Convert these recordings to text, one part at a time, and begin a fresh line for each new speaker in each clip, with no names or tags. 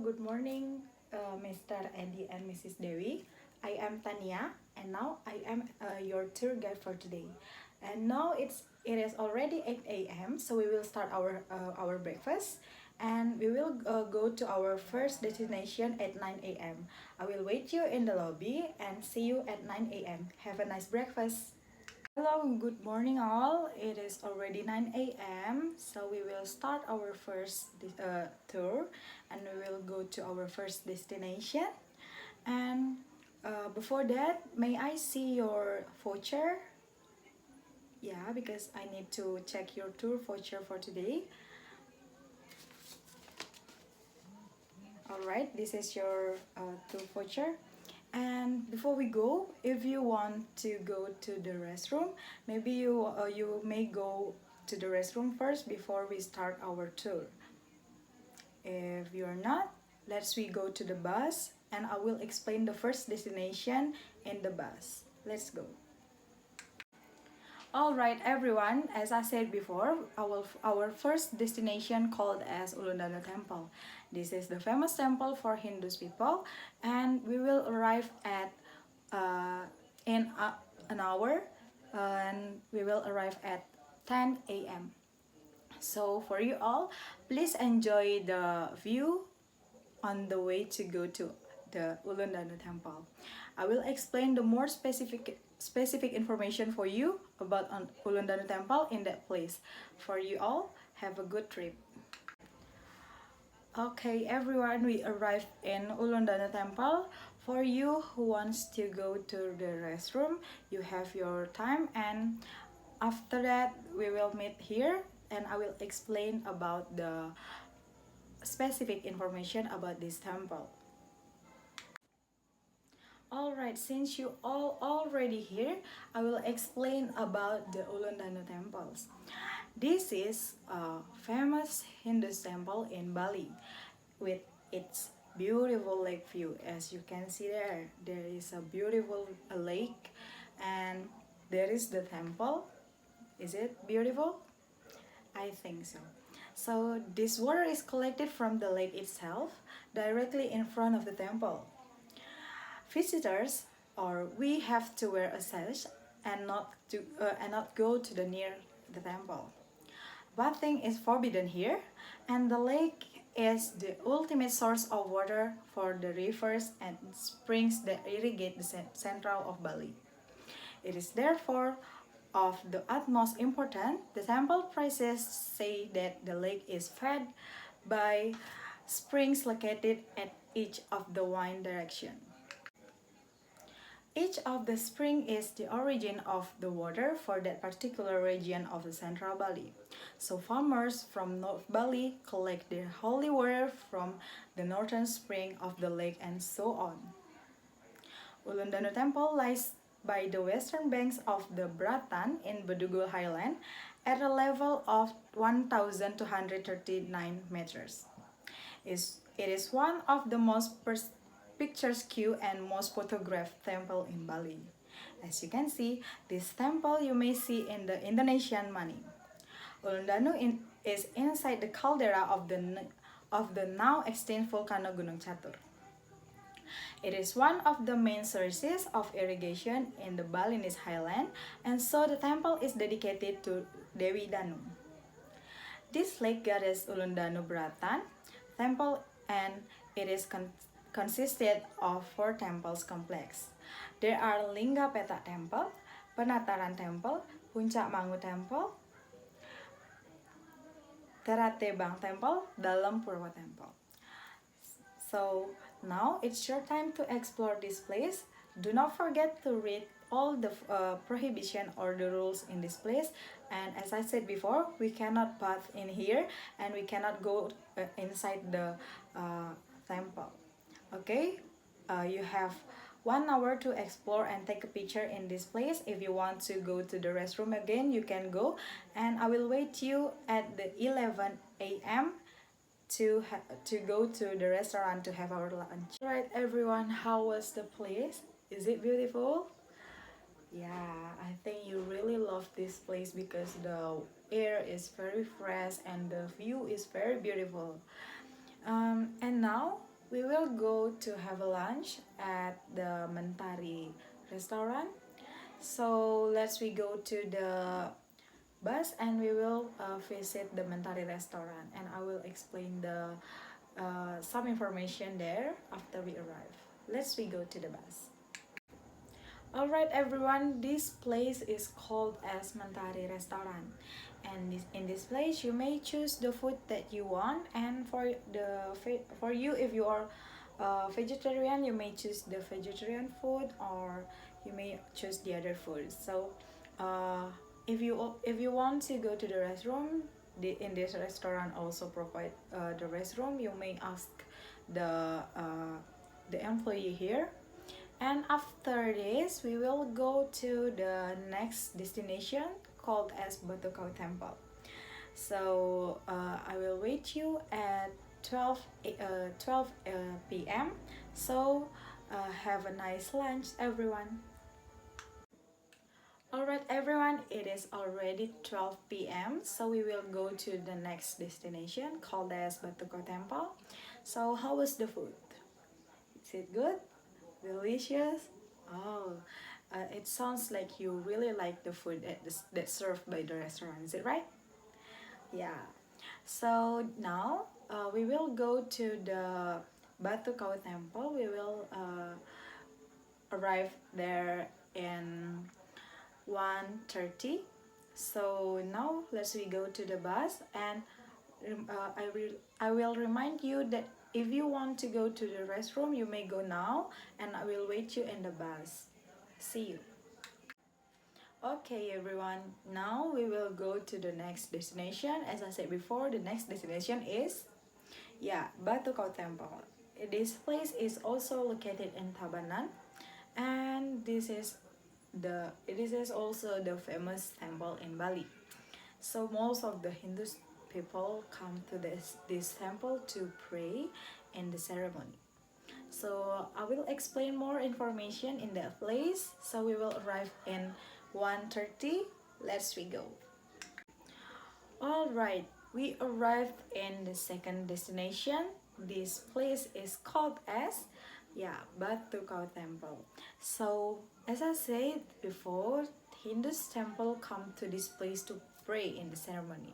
good morning, Mr. Eddie and Mrs. Dewi. I am Tania, and now I am your tour guide for today. And now it is already 8 a.m. So we will start our breakfast, and we will go to our first destination at 9 a.m. I will wait you in the lobby and see you at 9 a.m. Have a nice breakfast. Hello, good morning all. It is already 9 a.m. So we will start our first tour, and we will go to our first destination. And before that, may I see your voucher? Yeah, because I need to check your tour voucher for today. Alright, this is your tour voucher. And before we go, if you want to go to the restroom, maybe you may go to the restroom first before we start our tour. If you're not, let's we go to the bus, and I will explain the first destination in the bus. Let's go. Alright everyone, as I said before, our first destination called as Ulundana Temple. This is the famous temple for Hindus people, and we will arrive at in an hour, and we will arrive at 10 a.m. So for you all, please enjoy the view on the way to go to the Ulundana Temple. I will explain the more specific information for you about Ulundana Temple in that place. For you all, have a good trip. Okay everyone, we arrived in Ulundana Temple. For you who wants to go to the restroom, you have your time, and after that we will meet here, and I will explain about the specific information about this temple. Alright, since you all already here, I will explain about the Ulundana temples. This is a famous Hindu temple in Bali with its beautiful lake view. As you can see there is a beautiful lake, and there is the temple. Is it beautiful? I think so. So this water is collected from the lake itself directly in front of the temple. Visitors, or we have to wear a sash and not go to the near the temple. Bathing is forbidden here, and the lake is the ultimate source of water for the rivers and springs that irrigate the central of Bali. It is therefore of the utmost importance. The temple priests say that the lake is fed by springs located at each of the wind direction. Each of the spring is the origin of the water for that particular region of the central Bali. So farmers from North Bali collect their holy water from the northern spring of the lake, and so on. Ulundana Temple lies by the western banks of the Bratan in Bedugul Highland at a level of 1,239 meters. It is one of the most picturesque and most photographed temple in Bali. As you can see, this temple you may see in the Indonesian money. Ulundanu is inside the caldera of the now extinct volcano Gunung Catur. It is one of the main sources of irrigation in the Balinese highland, and so the temple is dedicated to Dewi Danu. This lake goddess Ulundanu Bratan temple, and it is consisted of 4 temples complex. There are Lingga Peta Temple, Penataran Temple, Puncak Mangu Temple, Teratebang Temple, Dalam Purwa Temple. So now it's your time to explore this place. Do not forget to read all the prohibition or the rules in this place. And as I said before, we cannot bath in here, and we cannot go inside the temple. Okay, you have 1 hour to explore and take a picture in this place. If you want to go to the restroom again, you can go, and I will wait you at the 11 a.m. to go to the restaurant to have our lunch. Alright everyone, how was the place? Is it beautiful? Yeah, I think you really love this place because the air is very fresh and the view is very beautiful. And now we will go to have a lunch at the Mentari restaurant. So let's we go to the bus and we will visit the Mentari restaurant, and I will explain the some information there after we arrive. Let's we go to the bus. Alright everyone, this place is called as Mentari restaurant, and in this place you may choose the food that you want, and for you, if you are vegetarian, you may choose the vegetarian food, or you may choose the other food. So uh, if you want to go to the restroom, in this restaurant also provide the restroom. You may ask the employee here, and after this we will go to the next destination called as Batu Kau Temple. So I will wait you at 12 p.m. So have a nice lunch everyone. Alright everyone, it is already 12 p.m. So we will go to the next destination called as Batu Kau Temple. So how was the food? Is it good? Delicious? Oh, it sounds like you really like the food that's served by the restaurant, is it right? Yeah. So now we will go to the Batu Kau Temple. We will arrive there in 1:30. So now let's we go to the bus, and I will remind you that if you want to go to the restroom, you may go now, and I will wait you in the bus. See you. Okay everyone, now we will go to the next destination. As I said before, the next destination is Batu Kau Temple. This place is also located in Tabanan, and this is also the famous temple in Bali. So most of the Hindu people come to this temple to pray in the ceremony. So I will explain more information in that place. So we will arrive in 1:30. Let's we go. Alright, we arrived in the second destination. This place is called as Batu Kau Temple. So as I said before, Hindus temple come to this place to pray in the ceremony.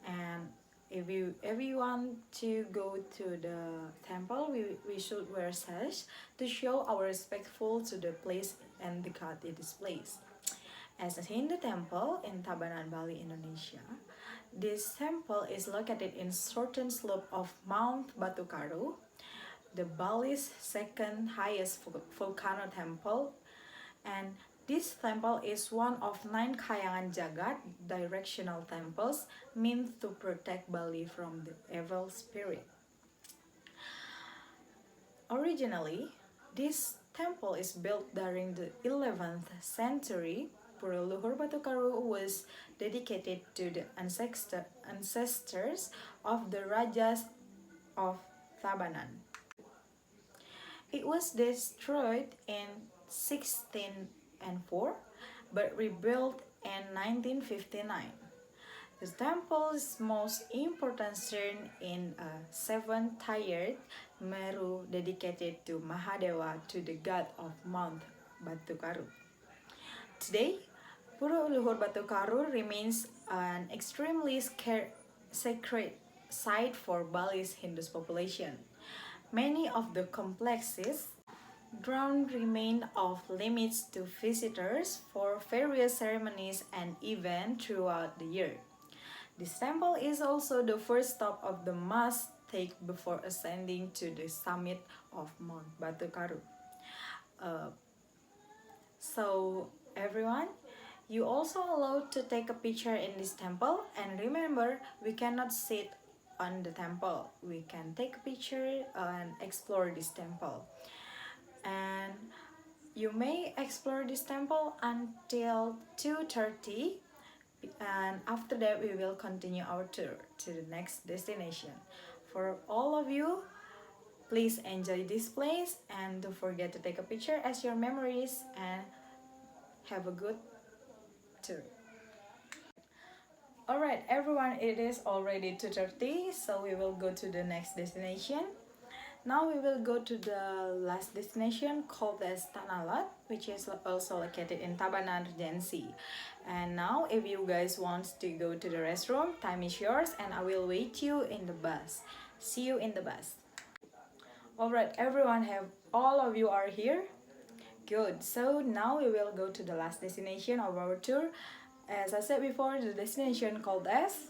And if you want to go to the temple, we should wear sash to show our respectful to the place and the god in this place. As a Hindu temple in Tabanan, Bali, Indonesia, this temple is located in certain slope of Mount Batu Karu, the Bali's second highest volcano temple, and this temple is one of 9 Kayangan Jagat directional temples meant to protect Bali from the evil spirit. Originally, this temple is built during the 11th century. Pura Luhur Batu Karu was dedicated to the ancestors of the Rajas of Tabanan. It was destroyed in 1604 but rebuilt in 1959. The temple's most important shrine in a 7-tiered Meru dedicated to Mahadeva, to the god of Mount Batu Karu. Today, Pura Luhur Batu Karu remains an extremely sacred site for Bali's Hindu population. Many of the complexes ground remain off limits to visitors for various ceremonies and events throughout the year. This temple is also the first stop of the must take before ascending to the summit of Mount Batu Karu. So everyone, you also allowed to take a picture in this temple, and remember, we cannot sit on the temple. We can take a picture and explore this temple. And you may explore this temple until 2:30, and after that we will continue our tour to the next destination. For all of you, please enjoy this place and don't forget to take a picture as your memories, and have a good tour. Alright everyone, it is already 2:30, so we will go to the next destination. Now we will go to the last destination called as Tanah, which is also located in Tabanan Regency. And now if you guys want to go to the restroom, time is yours and I will wait you in the bus. See you in the bus. Alright everyone, have all of you are here? Good. So now we will go to the last destination of our tour. As I said before, the destination called as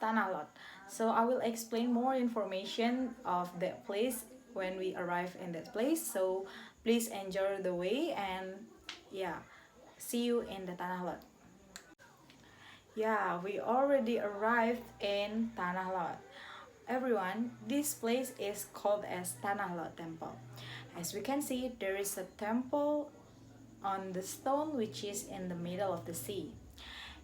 Tanah. So I will explain more information of that place when we arrive in that place. So please enjoy the way and see you in the Tanah. Yeah, we already arrived in Tanah. Everyone, this place is called as Tanah Temple. As we can see, there is a temple on the stone which is in the middle of the sea.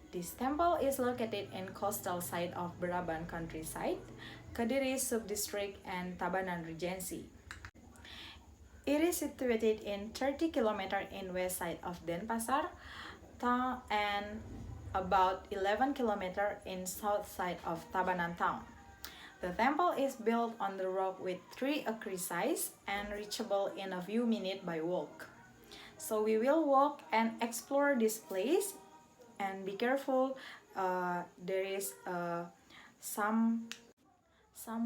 This temple is located in coastal side of Braban countryside, Kediri subdistrict and Tabanan Regency. It is situated in 30 km in west side of Denpasar town and about 11 km in south side of Tabanan town. The temple is built on the rock with 3 acre size and reachable in a few minutes by walk. So we will walk and explore this place, and be careful, there is some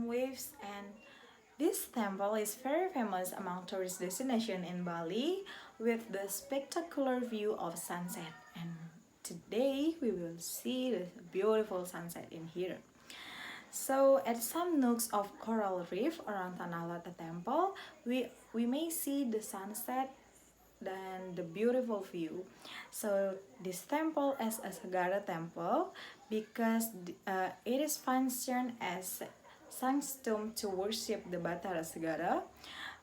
waves, and this temple is very famous among tourist destination in Bali with the spectacular view of sunset, and today we will see the beautiful sunset in here. So at some nooks of coral reef around Tanah Lot temple, we may see the sunset and the beautiful view. So this temple is a Sagara temple because it is functioned as sanctum to worship the Batara Sagara,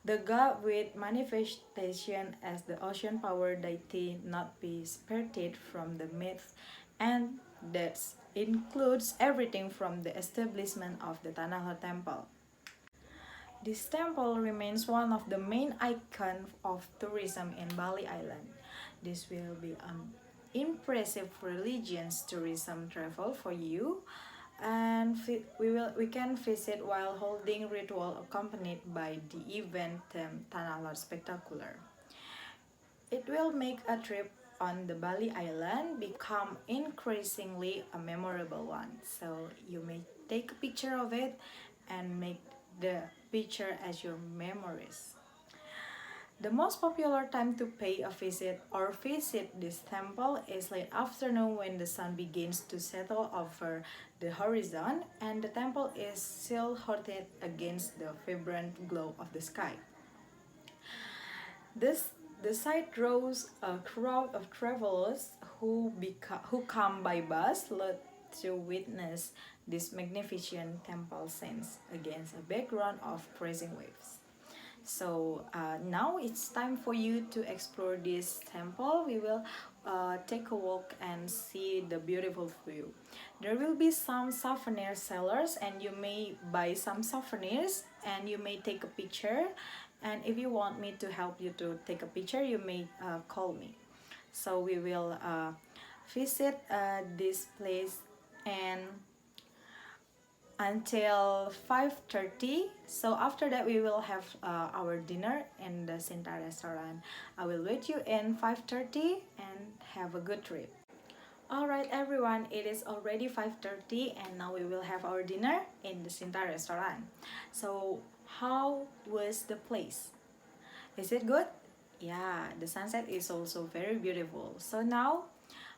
the god with manifestation as the ocean power deity not be separated from the myth, and that includes everything from the establishment of the Tanah temple. This temple remains one of the main icons of tourism in Bali Island. This will be an impressive religious tourism travel for you, and we can visit while holding ritual accompanied by the event Tanah Lot Spectacular. It will make a trip on the Bali Island become increasingly a memorable one. So you may take a picture of it and make the picture as your memories. The most popular time to pay a visit or visit this temple is late afternoon when the sun begins to settle over the horizon and the temple is silhouetted against the vibrant glow of the sky. The site draws a crowd of travelers who come by bus to witness this magnificent temple scenes against a background of cruising waves. So now it's time for you to explore this temple. We will take a walk and see the beautiful view. There will be some souvenir sellers and you may buy some souvenirs and you may take a picture. And if you want me to help you to take a picture, you may call me. So we will visit this place and until 5:30. So after that we will have our dinner in the Sinta restaurant. I will wait you in 5:30 and have a good trip. Alright everyone, it is already 5:30 and now we will have our dinner in the Sinta restaurant. So how was the place? Is it good? Yeah, the sunset is also very beautiful. So now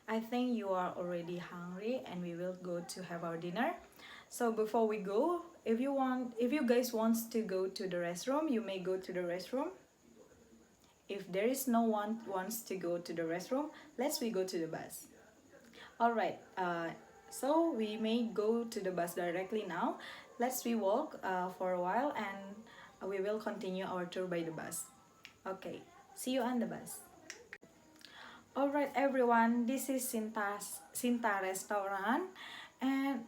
I think you are already hungry and we will go to have our dinner. So before we go, if you guys want to go to the restroom, you may go to the restroom. If there is no one wants to go to the restroom, we go to the bus. Alright, so we may go to the bus directly now. We walk for a while and we will continue our tour by the bus. Okay, see you on the bus. Alright everyone, this is Sinta restaurant, and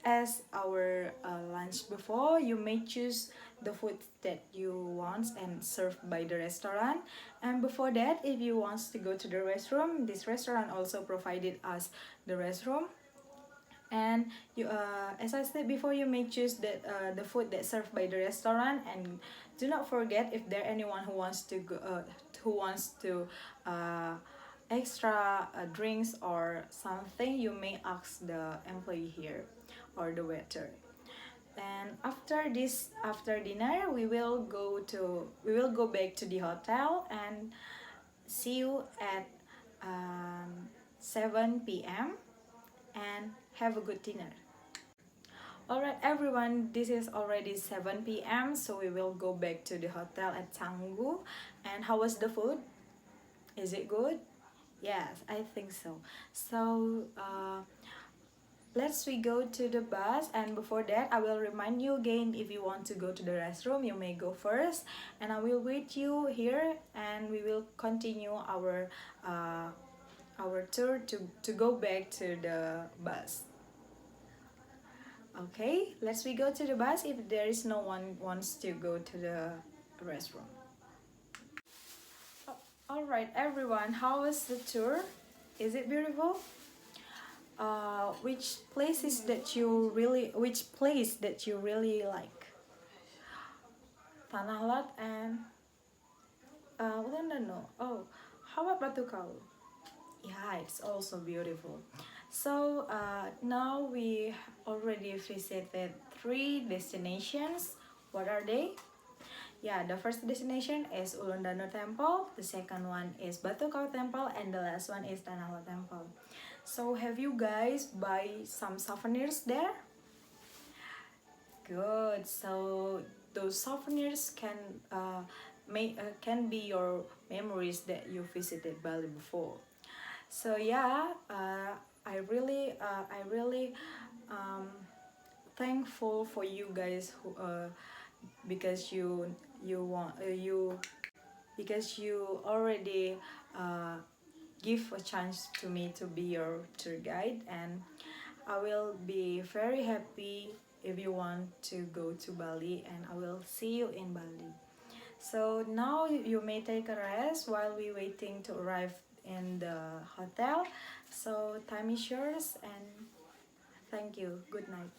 as our lunch before, you may choose the food that you want and served by the restaurant. And before that, if you want to go to the restroom, this restaurant also provided us the restroom. And as I said before, you may choose the food that's served by the restaurant, and do not forget, if there anyone who wants to uh, extra drinks or something, you may ask the employee here or the waiter. And after dinner, we will go back to the hotel and see you at 7 p.m. and have a good dinner. Alright everyone, this is already 7 p.m. so we will go back to the hotel at Canggu. And how was the food? Is it good? Yes, I think so. So let's we go to the bus, and before that I will remind you again, if you want to go to the restroom you may go first, and I will wait you here, and we will continue our tour to go back to the bus. Okay, let's we go to the bus if there is no one wants to go to the restroom. Alright everyone, how was the tour? Is it beautiful? Which place that you really like? Tanah Lot and no. Oh, how about Batu Kau? Yeah, it's also beautiful. So now we already visited 3 destinations. What are they? Yeah, the first destination is Ulundano Temple, the second one is Batu Kau Temple, and the last one is Tanah Lot Temple. So have you guys buy some souvenirs there? Good. So those souvenirs can be your memories that you visited Bali before. So yeah, I really thankful for you guys who because you want you because you already give a chance to me to be your tour guide, and I will be very happy if you want to go to Bali, and I will see you in Bali. So now you may take a rest while we waiting to arrive in the hotel. So time is yours, and thank you. Good night.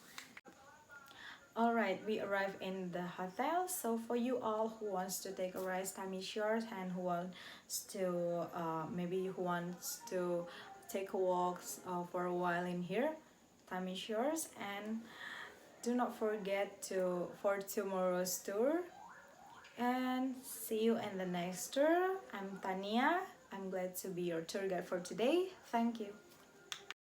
Alright, we arrived in the hotel. So for you all who wants to take a rest, time is yours, and who wants to maybe who wants to take a walk for a while in here, time is yours. And do not forget to for tomorrow's tour. And see you in the next tour. I'm Tania. I'm glad to be your tour guide for today. Thank you.